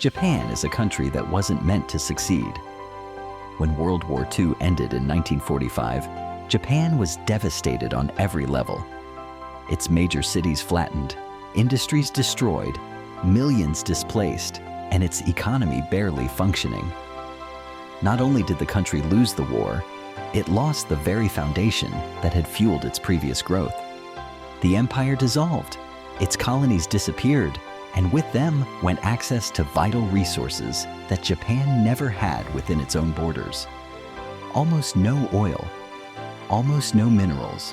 Japan is a country that wasn't meant to succeed. When World War II ended in 1945, Japan was devastated on every level. Its major cities flattened, industries destroyed, millions displaced, and its economy barely functioning. Not only did the country lose the war, it lost the very foundation that had fueled its previous growth. The empire dissolved, its colonies disappeared, and with them went access to vital resources that Japan never had within its own borders. Almost no oil, almost no minerals,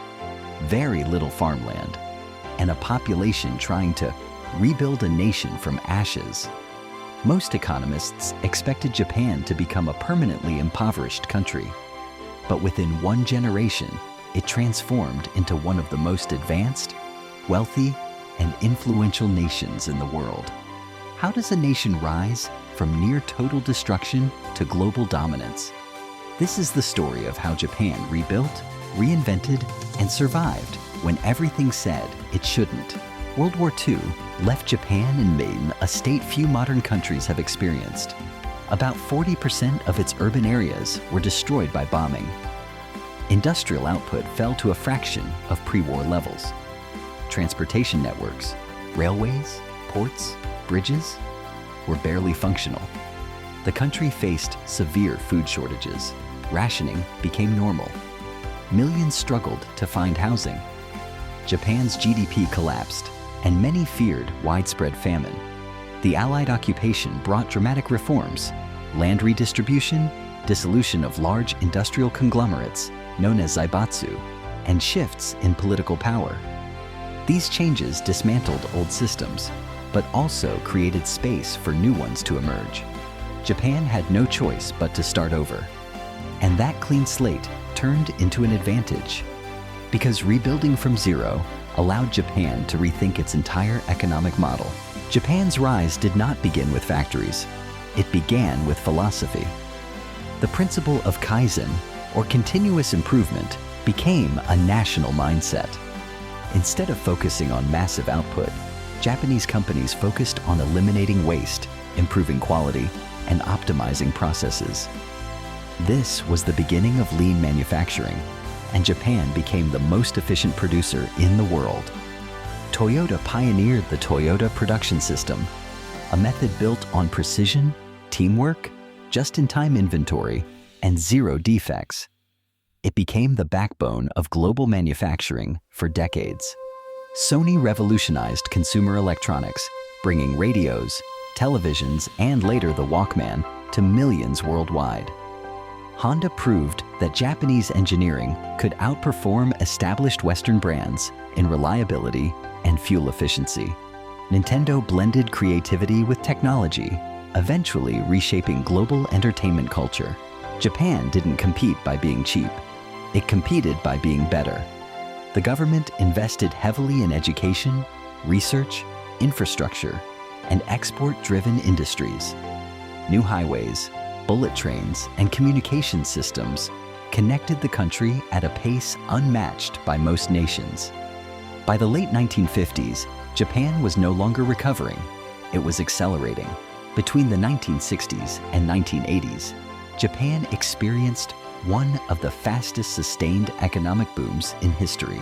very little farmland, and a population trying to rebuild a nation from ashes. Most economists expected Japan to become a permanently impoverished country. But within one generation, it transformed into one of the most advanced, wealthy, and influential nations in the world. How does a nation rise from near total destruction to global dominance? This is the story of how Japan rebuilt, reinvented, and survived when everything said it shouldn't. World War II left Japan and made a state few modern countries have experienced. About 40% of its urban areas were destroyed by bombing. Industrial output fell to a fraction of pre-war levels. Transportation networks, railways, ports, bridges were barely functional. The country faced severe food shortages. Rationing became normal. Millions struggled to find housing. Japan's GDP collapsed, and many feared widespread famine. The Allied occupation brought dramatic reforms: land redistribution, dissolution of large industrial conglomerates known as zaibatsu, and shifts in political power. These changes dismantled old systems, but also created space for new ones to emerge. Japan had no choice but to start over. And that clean slate turned into an advantage, because rebuilding from zero allowed Japan to rethink its entire economic model. Japan's rise did not begin with factories. It began with philosophy. The principle of Kaizen, or continuous improvement, became a national mindset. Instead of focusing on massive output, Japanese companies focused on eliminating waste, improving quality, and optimizing processes. This was the beginning of lean manufacturing, and Japan became the most efficient producer in the world. Toyota pioneered the Toyota production system, a method built on precision, teamwork, just-in-time inventory, and zero defects. It became the backbone of global manufacturing for decades. Sony revolutionized consumer electronics, bringing radios, televisions, and later the Walkman to millions worldwide. Honda proved that Japanese engineering could outperform established Western brands in reliability and fuel efficiency. Nintendo blended creativity with technology, eventually reshaping global entertainment culture. Japan didn't compete by being cheap. It competed by being better. The government invested heavily in education, research, infrastructure, and export-driven industries. New highways, bullet trains, and communication systems connected the country at a pace unmatched by most nations. By the late 1950s, Japan was no longer recovering. It was accelerating. Between the 1960s and 1980s, Japan experienced one of the fastest sustained economic booms in history.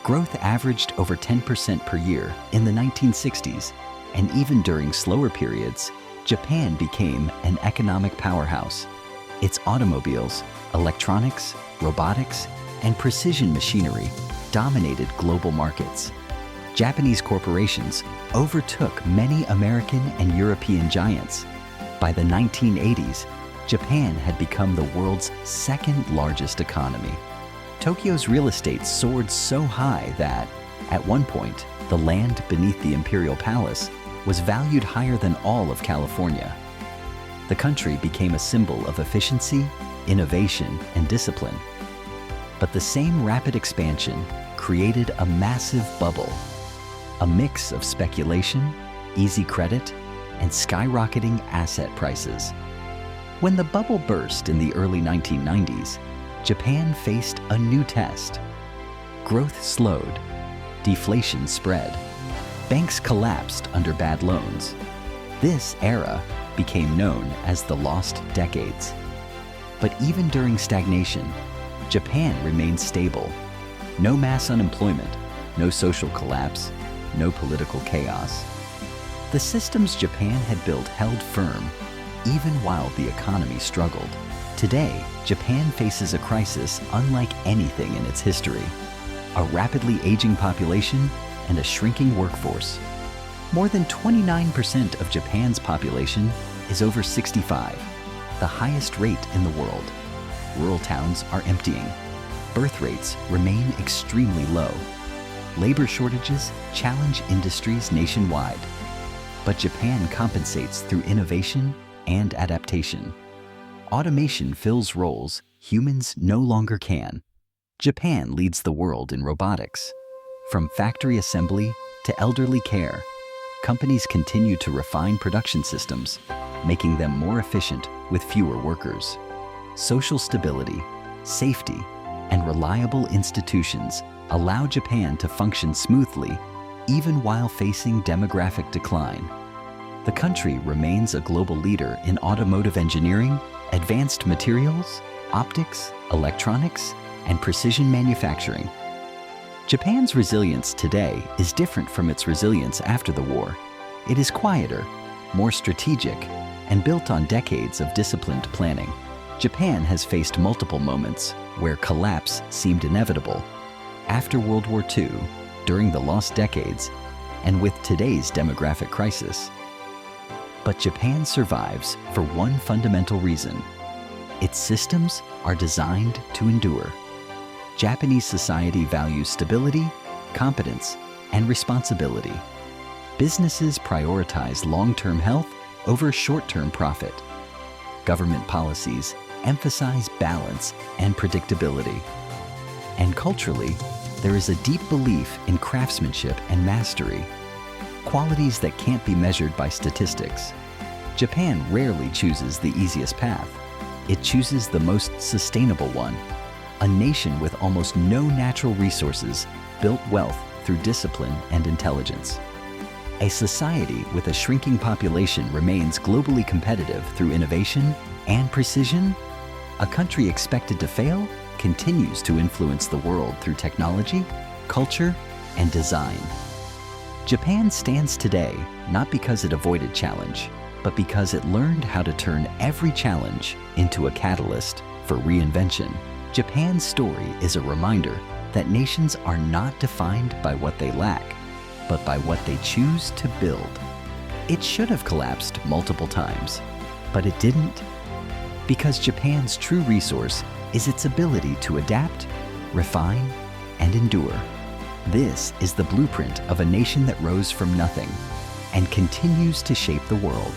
Growth averaged over 10% per year in the 1960s, and even during slower periods, Japan became an economic powerhouse. Its automobiles, electronics, robotics, and precision machinery dominated global markets. Japanese corporations overtook many American and European giants. By the 1980s, Japan had become the world's second largest economy. Tokyo's real estate soared so high that, at one point, the land beneath the imperial palace was valued higher than all of California. The country became a symbol of efficiency, innovation, and discipline. But the same rapid expansion created a massive bubble, a mix of speculation, easy credit, and skyrocketing asset prices. When the bubble burst in the early 1990s, Japan faced a new test. Growth slowed, deflation spread, banks collapsed under bad loans, This era became known as the lost decades. But even during stagnation, Japan remained stable. No mass unemployment, no social collapse, no political chaos. The systems Japan had built held firm, even while the economy struggled. Today, Japan faces a crisis unlike anything in its history. A rapidly aging population and a shrinking workforce. More than 29% of Japan's population is over 65, the highest rate in the world. Rural towns are emptying. Birth rates remain extremely low. Labor shortages challenge industries nationwide. But Japan compensates through innovation and adaptation. Automation fills roles humans no longer can. Japan leads the world in robotics. From factory assembly to elderly care, companies continue to refine production systems, making them more efficient with fewer workers. Social stability, safety, and reliable institutions allow Japan to function smoothly even while facing demographic decline. The country remains a global leader in automotive engineering, advanced materials, optics, electronics, and precision manufacturing. Japan's resilience today is different from its resilience after the war. It is quieter, more strategic, and built on decades of disciplined planning. Japan has faced multiple moments where collapse seemed inevitable. After World War II, during the lost decades, and with today's demographic crisis. But Japan survives for one fundamental reason. Its systems are designed to endure. Japanese society values stability, competence, and responsibility. Businesses prioritize long-term health over short-term profit. Government policies emphasize balance and predictability. And culturally, there is a deep belief in craftsmanship and mastery, qualities that can't be measured by statistics. Japan rarely chooses the easiest path. It chooses the most sustainable one. A nation with almost no natural resources built wealth through discipline and intelligence. A society with a shrinking population remains globally competitive through innovation and precision. A country expected to fail continues to influence the world through technology, culture, and design. Japan stands today not because it avoided challenge, but because it learned how to turn every challenge into a catalyst for reinvention. Japan's story is a reminder that nations are not defined by what they lack, but by what they choose to build. It should have collapsed multiple times, but it didn't. Because Japan's true resource is its ability to adapt, refine, and endure. This is the blueprint of a nation that rose from nothing and continues to shape the world.